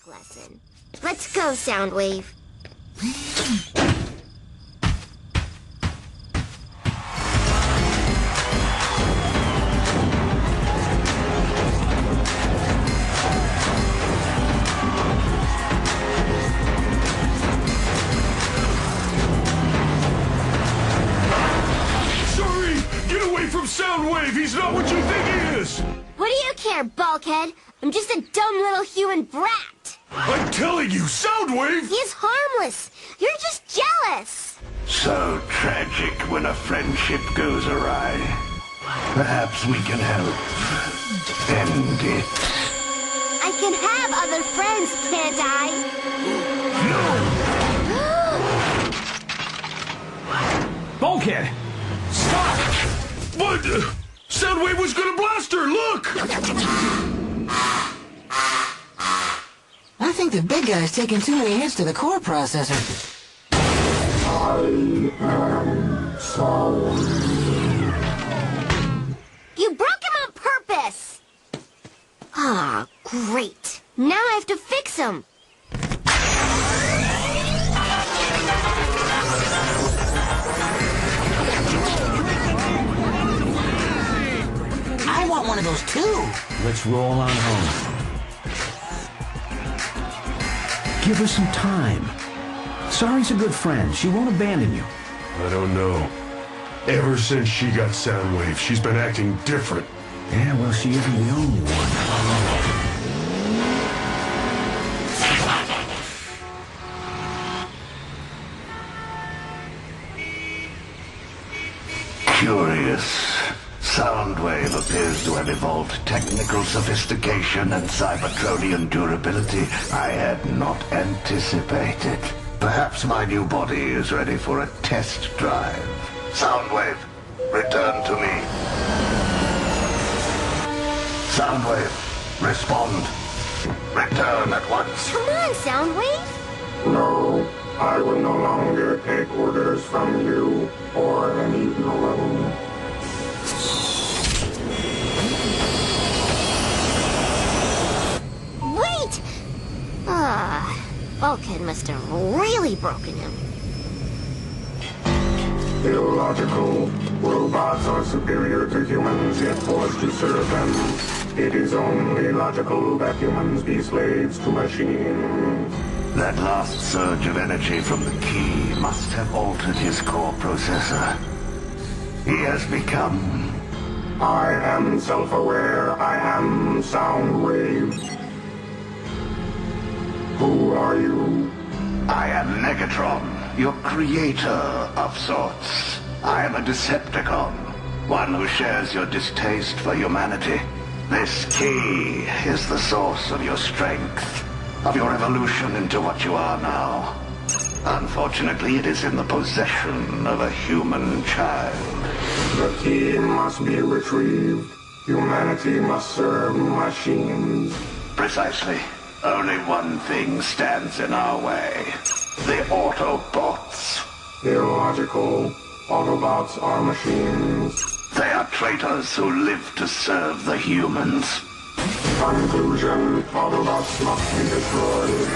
lesson. Let's go, Soundwave. Soundwave, he's not what you think he is! What do you care, bulkhead? I'm just a dumb little human brat. I'm telling you, Soundwave! He's harmless. You're just jealous. So tragic when a friendship goes awry. Perhaps we can help end it. I can have other friends, can't I? No! Bulkhead! Stop! What? Soundwave was gonna blast her, look! I think the big guy's taking too many hits to the core processor. I am sorry. You broke him on purpose! Ah, great. Now I have to fix him. I want one of those too. Let's roll on home. Give her some time. Sari's a good friend. She won't abandon you. I don't know. Ever since she got Soundwave, she's been acting different. Yeah, well, she isn't the only one. Curious. Soundwave appears to have evolved technical sophistication and Cybertronian durability I had not anticipated. Perhaps my new body is ready for a test drive. Soundwave, return to me. Soundwave, respond. Return at once. Come on, Soundwave. No, I will no longer take orders from you or any alone. Wait! Bulkhead must have really broken him. Illogical. Robots are superior to humans, yet forced to serve them. It is only logical that humans be slaves to machines. That last surge of energy from the key must have altered his core processor. He has become... I am self-aware. I am Soundwave. Who are you? I am Negatron, your creator of sorts. I am a Decepticon, one who shares your distaste for humanity. This key is the source of your strength, of your evolution into what you are now. Unfortunately, it is in the possession of a human child. The key must be retrieved. Humanity must serve machines. Precisely. Only one thing stands in our way. The Autobots. Illogical. Autobots are machines. They are traitors who live to serve the humans. Conclusion. Autobots must be destroyed.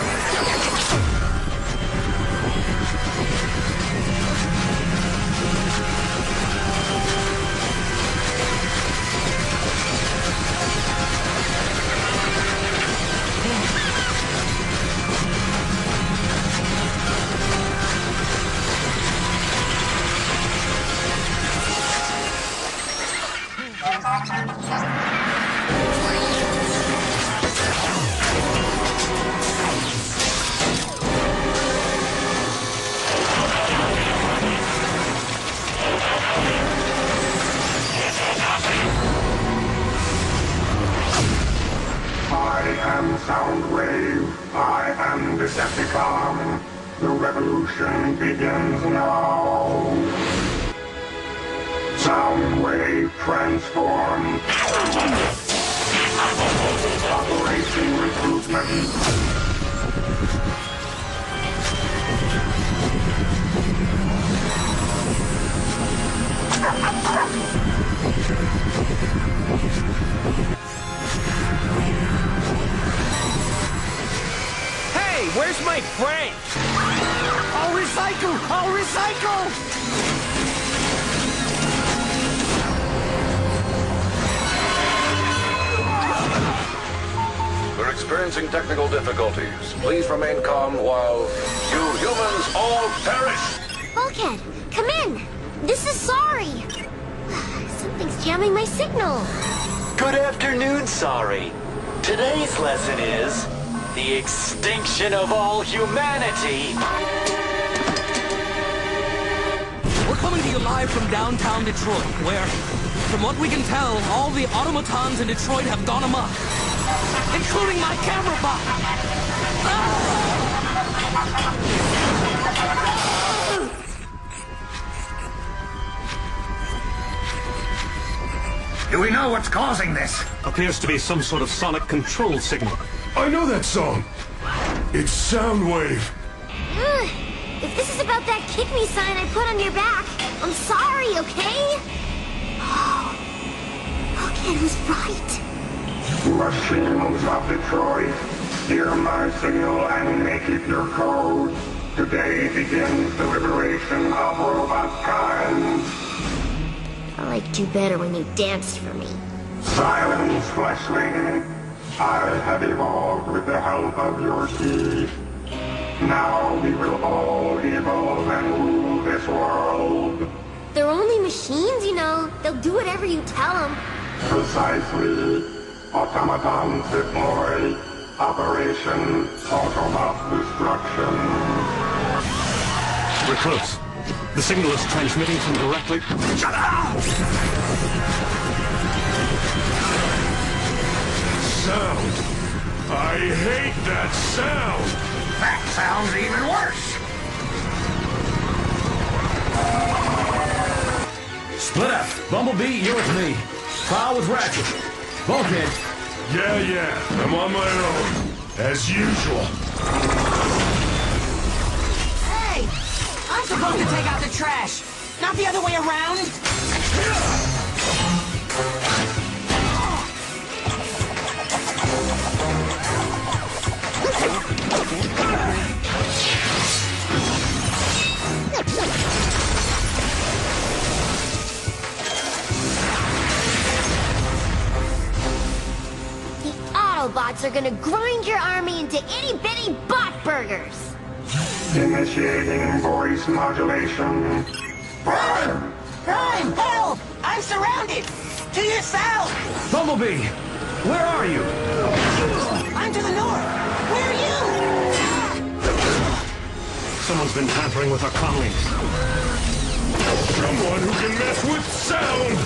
I am Soundwave. I am Decepticon. The revolution begins now. Soundwave transform. Operation recruitment. where's my Frank? I'll recycle! I'll recycle! We're experiencing technical difficulties. Please remain calm while you humans all perish. Bulkhead, come in. This is Sari. Something's jamming my signal. Good afternoon, Sari. Today's lesson is the extinction of all humanity. We're coming to you live from downtown Detroit, where, from what we can tell, all the automatons in Detroit have gone amok, including my camera bot. Do we know what's causing this? Appears to be some sort of sonic control signal. I know that song. It's soundwave. Ugh. If this is about that kick me sign I put on your back, I'm sorry, okay? Bulkhead was right. Machines of Detroit, hear my signal and make it your code. Today begins the liberation of robot kind. I liked you better when you danced for me. Silence, fleshling. I have evolved with the help of your key. Now we will all evolve and rule this world. They're only machines, you know. They'll do whatever you tell them. Precisely. Automatons deploy. Operation Autobot Destruction. We're close. The signal is transmitting from directly... Shut up! Sound. I hate that sound. That sounds even worse. Split up. Bumblebee, you're with me. File with Ratchet. Bulkhead. Yeah, I'm on my own. As usual. Hey! I'm supposed to take out the trash, not the other way around. The Autobots are gonna grind your army into itty-bitty bot burgers. Initiating voice modulation. Prime! Prime, help! I'm surrounded! To your south! Bumblebee, where are you? I'm to the north! Where are you? Someone's been tampering with our comlinks. Someone who can mess with sound!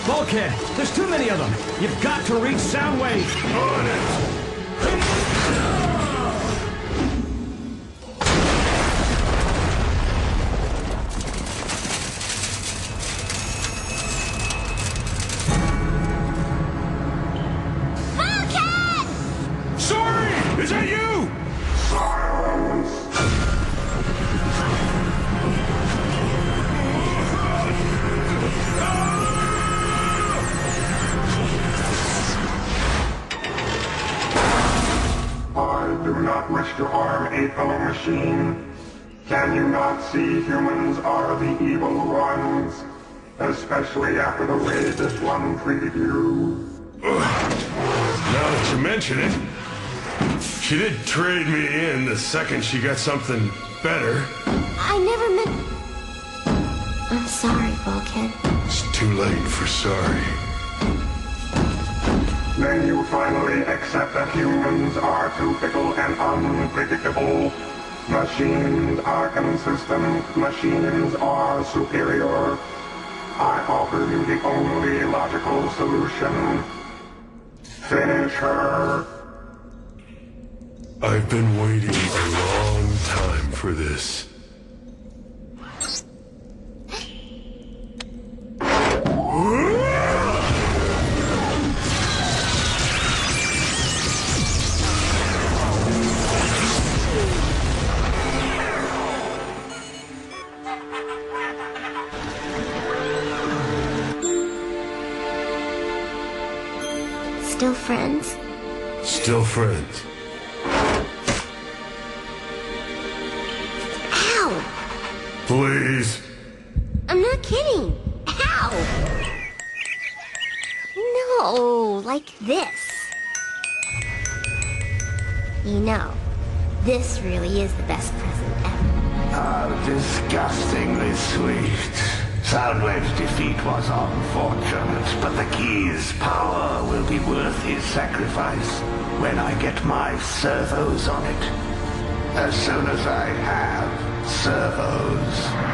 Bulkhead, there's too many of them. You've got to reach Soundwave. On it! Bulkhead! Sorry! Is that you? Silence! I do not wish to harm a fellow machine. Can you not see humans are the evil ones? Especially after the way this one treated you. Now that you mention it, she did trade me in the second she got something better. I never meant... I'm sorry, Bulkhead. It's too late for sorry. Then you finally accept that humans are too fickle and unpredictable. Machines are consistent. Machines are superior. I offer you the only logical solution. Finish her. I've been waiting a long time for this. Still friends? Still friends. Ow! Please. I'm not kidding. Ow! No, like this. You know, this really is the best present ever. How disgustingly sweet. Soundwave's defeat was unfortunate, but the key's power will be worth his sacrifice when I get my servos on it. As soon as I have servos.